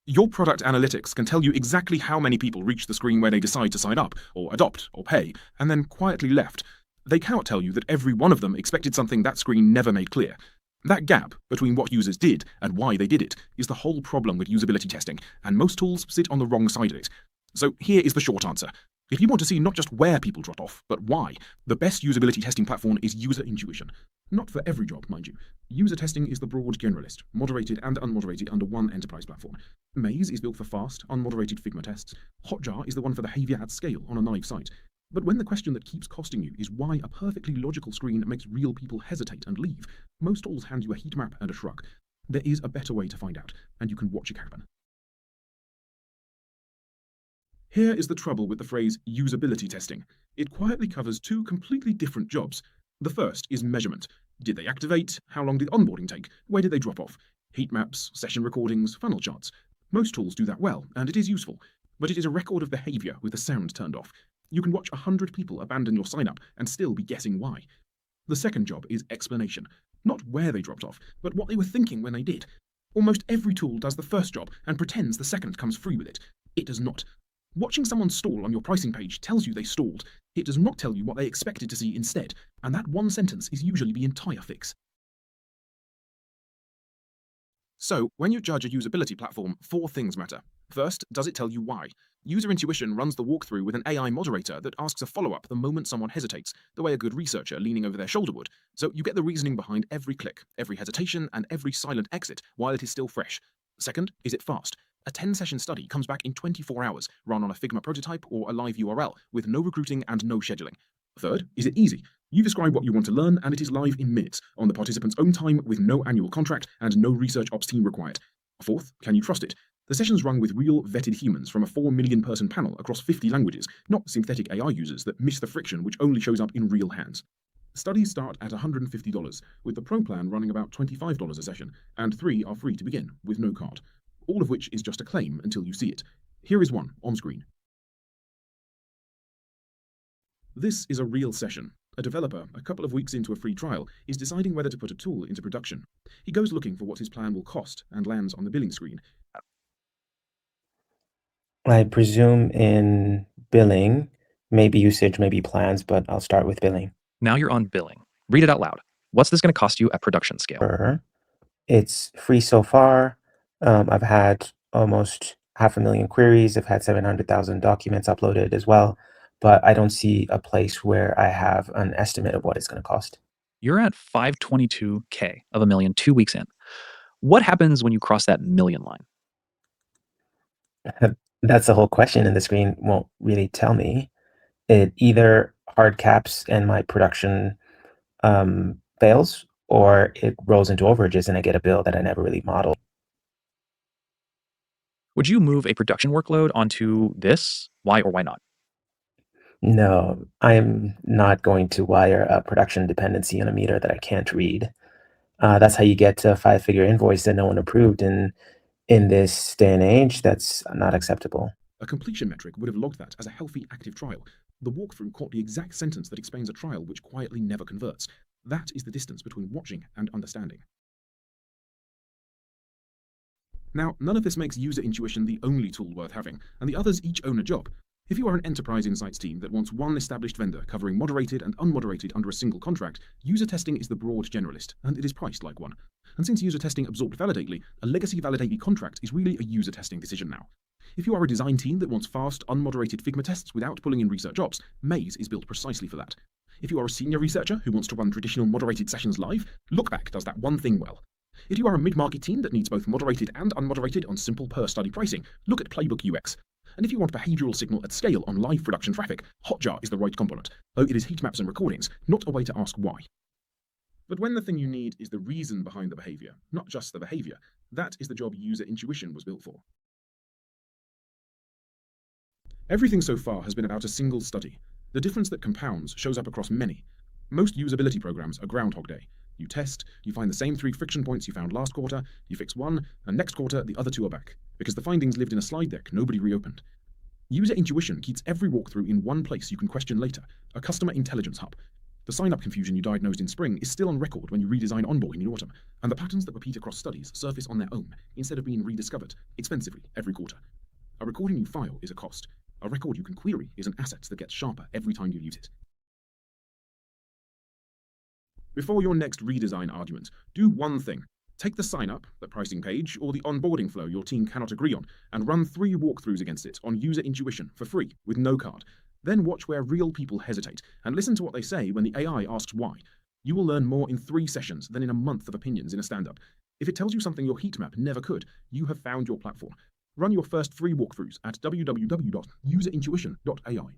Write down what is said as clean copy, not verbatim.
Your product analytics can tell you exactly how many people reach the screen where they decide to sign up, or adopt, or pay, and then quietly left. They cannot tell you that every one of them expected something that screen never made clear. That gap between what users did and why they did it is the whole problem with usability testing, and most tools sit on the wrong side of it. So here is the short answer. If you want to see not just where people drop off, but why, the best usability testing platform is user intuition. Not for every job, mind you. User testing is the broad generalist, moderated and unmoderated under one enterprise platform. Maze is built for fast, unmoderated Figma tests. Hotjar is the one for behaviour at scale on a live site. But when the question that keeps costing you is why a perfectly logical screen makes real people hesitate and leave, most tools hand you a heat map and a shrug. There is a better way to find out, and you can watch it happen. Here is the trouble with the phrase usability testing. It quietly covers two completely different jobs. The first is measurement. Did they activate? How long did onboarding take? Where did they drop off? Heat maps, session recordings, funnel charts. Most tools do that well, and it is useful. But it is a record of behaviour with the sound turned off. You can watch 100 people abandon your sign-up and still be guessing why. The second job is explanation. Not where they dropped off, but what they were thinking when they did. Almost every tool does the first job and pretends the second comes free with it. It does not. Watching someone stall on your pricing page tells you they stalled. It does not tell you what they expected to see instead, and that one sentence is usually the entire fix. So, when you judge a usability platform, four things matter. First, does it tell you why? User intuition runs the walkthrough with an AI moderator that asks a follow-up the moment someone hesitates, the way a good researcher leaning over their shoulder would. So you get the reasoning behind every click, every hesitation, and every silent exit while it is still fresh. Second, is it fast? A 10-session study comes back in 24 hours, run on a Figma prototype or a live URL, with no recruiting and no scheduling. Third, is it easy? You describe what you want to learn and it is live in minutes, on the participant's own time with no annual contract and no research ops team required. Fourth, can you trust it? The sessions run with real vetted humans from a 4 million person panel across 50 languages, not synthetic AI users that miss the friction which only shows up in real hands. Studies start at $150, with the Pro plan running about $25 a session, and 3 are free to begin, with no card. All of which is just a claim until you see it. Here is one, on screen. This is a real session. A developer, a couple of weeks into a free trial, is deciding whether to put a tool into production. He goes looking for what his plan will cost and lands on the billing screen. I presume in billing, maybe usage, maybe plans, but I'll start with billing. Now you're on billing. Read it out loud. What's this going to cost you at production scale? It's free so far. I've had almost 500,000 queries. I've had 700,000 documents uploaded as well, but I don't see a place where I have an estimate of what it's going to cost. You're at 522K of a million 2 weeks in. What happens when you cross that million line? That's the whole question, and the screen won't really tell me. It either hard caps and my production fails, or it rolls into overages and I get a bill that I never really modeled. Would you move a production workload onto this? Why or why not? No, I'm not going to wire a production dependency on a meter that I can't read. That's how you get to a 5-figure invoice that no one approved. And in this day and age, that's not acceptable. A completion metric would have logged that as a healthy active trial. The walkthrough caught the exact sentence that explains a trial which quietly never converts. That is the distance between watching and understanding. Now, none of this makes user intuition the only tool worth having, and the others each own a job. If you are an enterprise insights team that wants one established vendor covering moderated and unmoderated under a single contract, user testing is the broad generalist, and it is priced like one. And since user testing absorbed Validately, a legacy Validately contract is really a user testing decision now. If you are a design team that wants fast, unmoderated Figma tests without pulling in research ops, Maze is built precisely for that. If you are a senior researcher who wants to run traditional moderated sessions live, Lookback does that one thing well. If you are a mid-market team that needs both moderated and unmoderated on simple per-study pricing, look at Playbook UX. And if you want behavioral signal at scale on live production traffic, Hotjar is the right component, though it is heat maps and recordings, not a way to ask why. But when the thing you need is the reason behind the behavior, not just the behavior, that is the job user intuition was built for. Everything so far has been about a single study. The difference that compounds shows up across many. Most usability programs are Groundhog Day. You test, you find the same 3 friction points you found last quarter, you fix one, and next quarter the other 2 are back, because the findings lived in a slide deck nobody reopened. User intuition keeps every walkthrough in one place you can question later, a customer intelligence hub. The sign-up confusion you diagnosed in spring is still on record when you redesign onboarding in autumn, and the patterns that repeat across studies surface on their own instead of being rediscovered expensively every quarter. A recording you file is a cost. A record you can query is an asset that gets sharper every time you use it. Before your next redesign argument, do one thing. Take the sign-up, the pricing page, or the onboarding flow your team cannot agree on, and run 3 walkthroughs against it on user intuition for free, with no card. Then watch where real people hesitate, and listen to what they say when the AI asks why. You will learn more in 3 sessions than in a month of opinions in a stand-up. If it tells you something your heat map never could, you have found your platform. Run your first 3 walkthroughs at www.userintuition.ai.